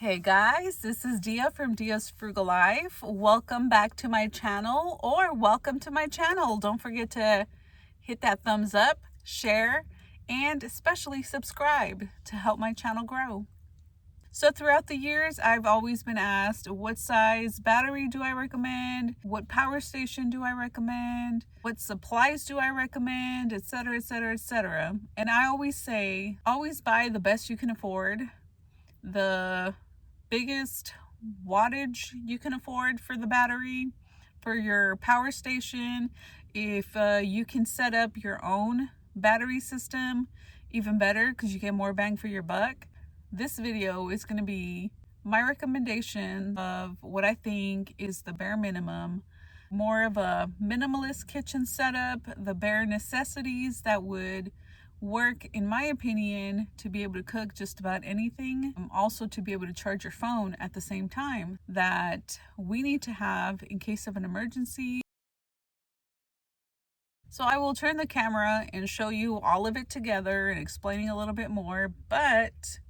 Hey guys, this is Dia from DiasFrugalLife. Welcome back to my channel, or welcome to my channel. Don't forget to hit that thumbs up, share, and especially subscribe to help my channel grow. So throughout the years, I've always been asked, what size battery do I recommend? What power station do I recommend? What supplies do I recommend? Etc., etc., etc. And I always say, always buy the best you can afford, the biggest wattage you can afford for the battery, for your power station. If you can set up your own battery system, even better, because you get more bang for your buck. This video is going to be my recommendation of what I think is the bare minimum, more of a minimalist kitchen setup, the bare necessities that would work, in my opinion, to be able to cook just about anything. Also to be able to charge your phone at the same time, that we need to have in case of an emergency. So I will turn the camera and show you all of it together and explaining a little bit more, but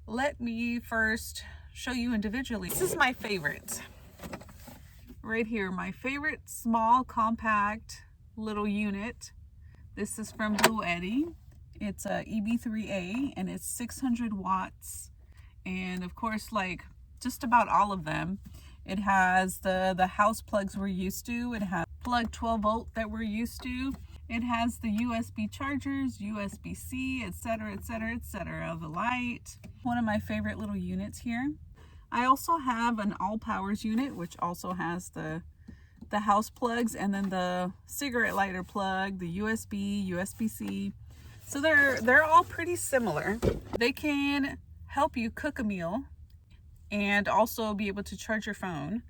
let me first show you individually. This is my favorite right here, my favorite small compact little unit. This is from Blue Eddy. It's a EB3A and it's 600 watts. And of course, like just about all of them, it has the house plugs we're used to. It has plug 12 volt that we're used to. It has the USB chargers, USB-C, etc., etc., etc. The light. One of my favorite little units here. I also have an all powers unit, which also has the house plugs and then the cigarette lighter plug, the USB, USB-C. So they're all pretty similar. They can help you cook a meal and also be able to charge your phone.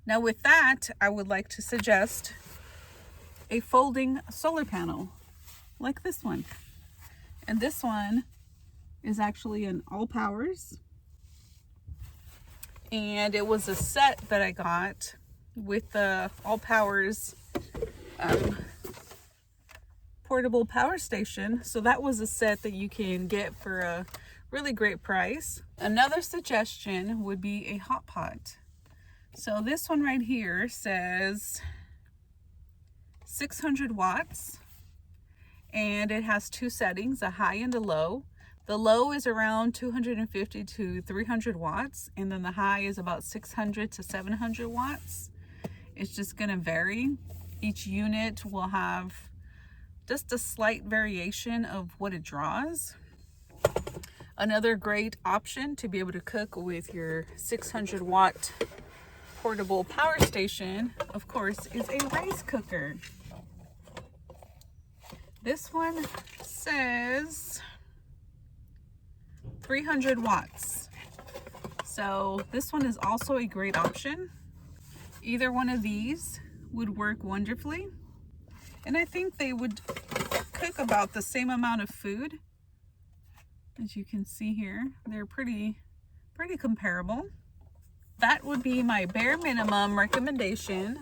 Now with that, I would like to suggest a folding solar panel like this one. And this one is actually an all powers. And it was a set that I got with the all powers portable power station. So that was a set that you can get for a really great price. Another suggestion would be a hot pot. So this one right here says 600 watts and it has two settings, a high and a low. The low is around 250 to 300 watts and then the high is about 600 to 700 watts. It's just going to vary. Each unit will have just a slight variation of what it draws. Another great option to be able to cook with your 600 watt portable power station, of course, is a rice cooker. This one says 300 watts. So this one is also a great option. Either one of these would work wonderfully. And I think they would cook about the same amount of food. As you can see here, they're pretty comparable. That would be my bare minimum recommendation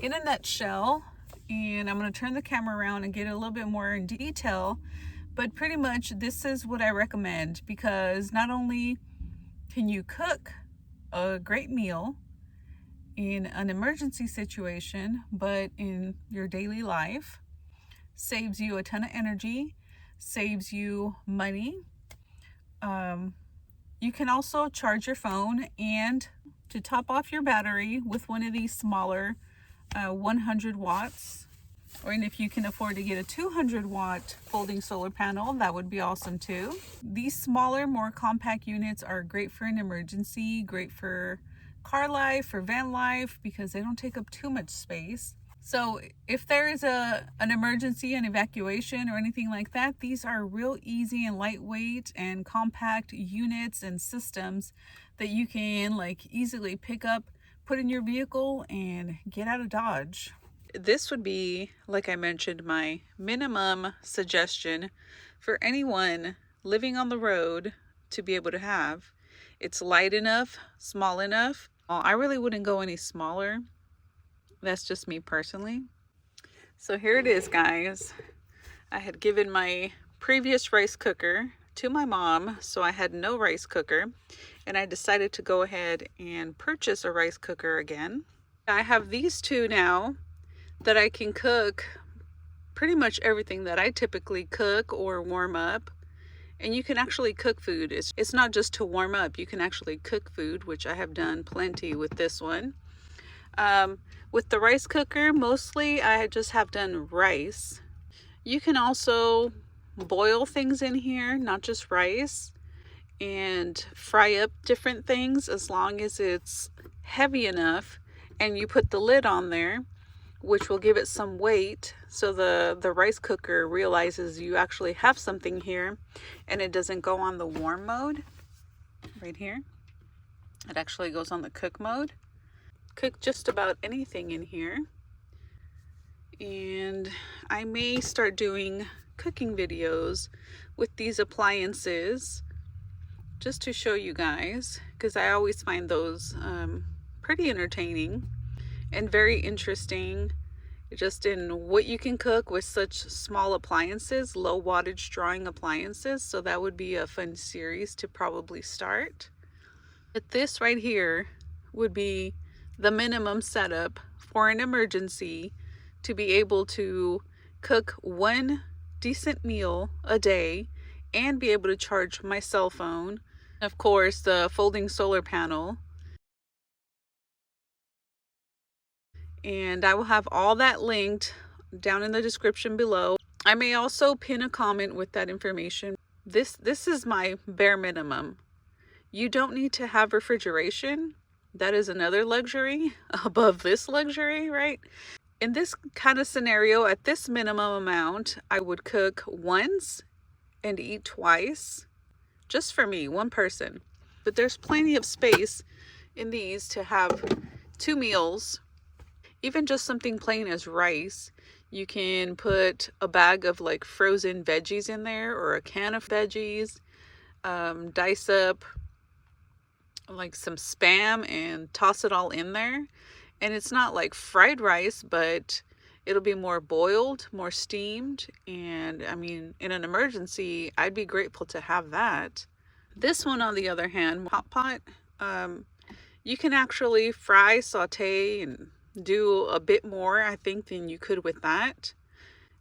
in a nutshell. And I'm going to turn the camera around and get a little bit more in detail. But pretty much this is what I recommend, because not only can you cook a great meal in an emergency situation, but in your daily life, saves you a ton of energy, saves you money. You can also charge your phone, and to top off your battery with one of these smaller 100 watts, or if you can afford to get a 200 watt folding solar panel, that would be awesome too. These smaller, more compact units are great for an emergency, great for car life or van life, because they don't take up too much space. So if there is an emergency, an evacuation or anything like that, these are real easy and lightweight and compact units and systems that you can like easily pick up, put in your vehicle and get out of Dodge. This would be, like I mentioned, my minimum suggestion for anyone living on the road to be able to have. It's light enough, small enough. I really wouldn't go any smaller. That's just me personally. So here it is, guys. I had given my previous rice cooker to my mom, so I had no rice cooker. and I decided to go ahead and purchase a rice cooker again. I have these two now that I can cook pretty much everything that I typically cook or warm up. And you can actually cook food. It's not just to warm up. You can actually cook food, which I have done plenty with this one. With the rice cooker, mostly I just have done rice. You can also boil things in here, not just rice, and fry up different things as long as it's heavy enough and you put the lid on there, which will give it some weight, so the rice cooker realizes you actually have something here and it doesn't go on the warm mode right here. It actually goes on the cook mode. Cook just about anything in here. And I may start doing cooking videos with these appliances just to show you guys, because I always find those pretty entertaining and very interesting, just in what you can cook with such small appliances, low wattage drawing appliances. So that would be a fun series to probably start. But this right here would be the minimum setup for an emergency to be able to cook one decent meal a day and be able to charge my cell phone. Of course, the folding solar panel. And I will have all that linked down in the description below. I may also pin a comment with that information. This is my bare minimum. You don't need to have refrigeration. That is another luxury above this luxury, right? In this kind of scenario, at this minimum amount, I would cook once and eat twice, just for me, one person. But there's plenty of space in these to have 2 meals. Even just something plain as rice, you can put a bag of like frozen veggies in there, or a can of veggies, dice up like some Spam and toss it all in there. And it's not like fried rice, but it'll be more boiled, more steamed. And I mean, in an emergency, I'd be grateful to have that. This one, on the other hand, hot pot, you can actually fry, saute, and do a bit more, I think, than you could with that.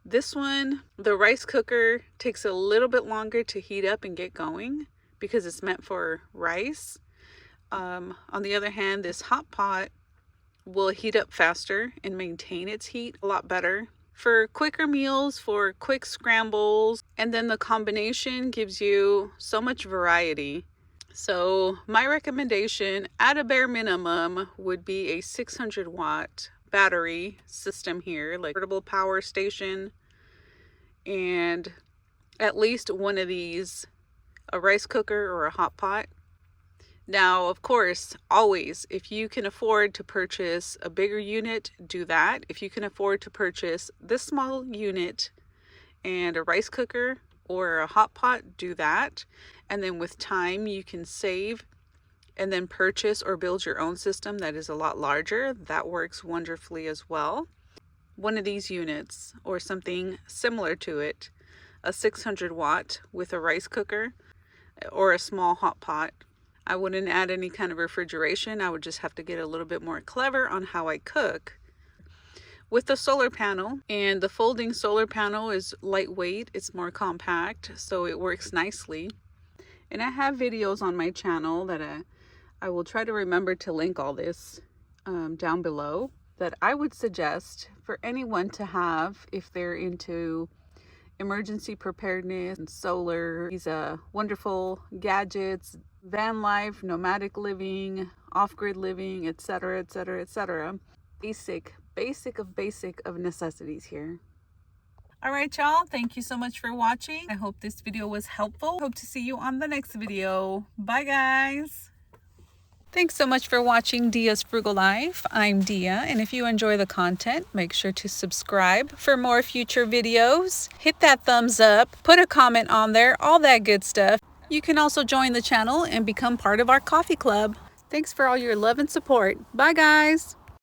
This one, the rice cooker takes a little bit longer to heat up and get going because it's meant for rice. On the other hand, this hot pot will heat up faster and maintain its heat a lot better for quicker meals, for quick scrambles, and then the combination gives you so much variety. So my recommendation at a bare minimum would be a 600 watt battery system here, like portable power station, and at least one of these, a rice cooker or a hot pot. Now, of course, always, if you can afford to purchase a bigger unit, do that. If you can afford to purchase this small unit and a rice cooker or a hot pot, do that. And then with time, you can save and then purchase or build your own system that is a lot larger. That works wonderfully as well. One of these units or something similar to it, a 600 watt with a rice cooker or a small hot pot. I wouldn't add any kind of refrigeration. I would just have to get a little bit more clever on how I cook. With the solar panel, and the folding solar panel is lightweight, it's more compact, so it works nicely. And I have videos on my channel that I will try to remember to link all this down below, that I would suggest for anyone to have if they're into emergency preparedness and solar. These wonderful gadgets, van life, nomadic living, off-grid living, etc., etc., etc. Basic of necessities here. All right, y'all, thank you so much for watching. I hope this video was helpful. Hope to see you on the next video. Bye, guys. Thanks so much for watching Dia's Frugal Life. I'm Dia, and if you enjoy the content, make sure to subscribe for more future videos. Hit that thumbs up, put a comment on there, all that good stuff. You can also join the channel and become part of our coffee club. Thanks for all your love and support. Bye, guys.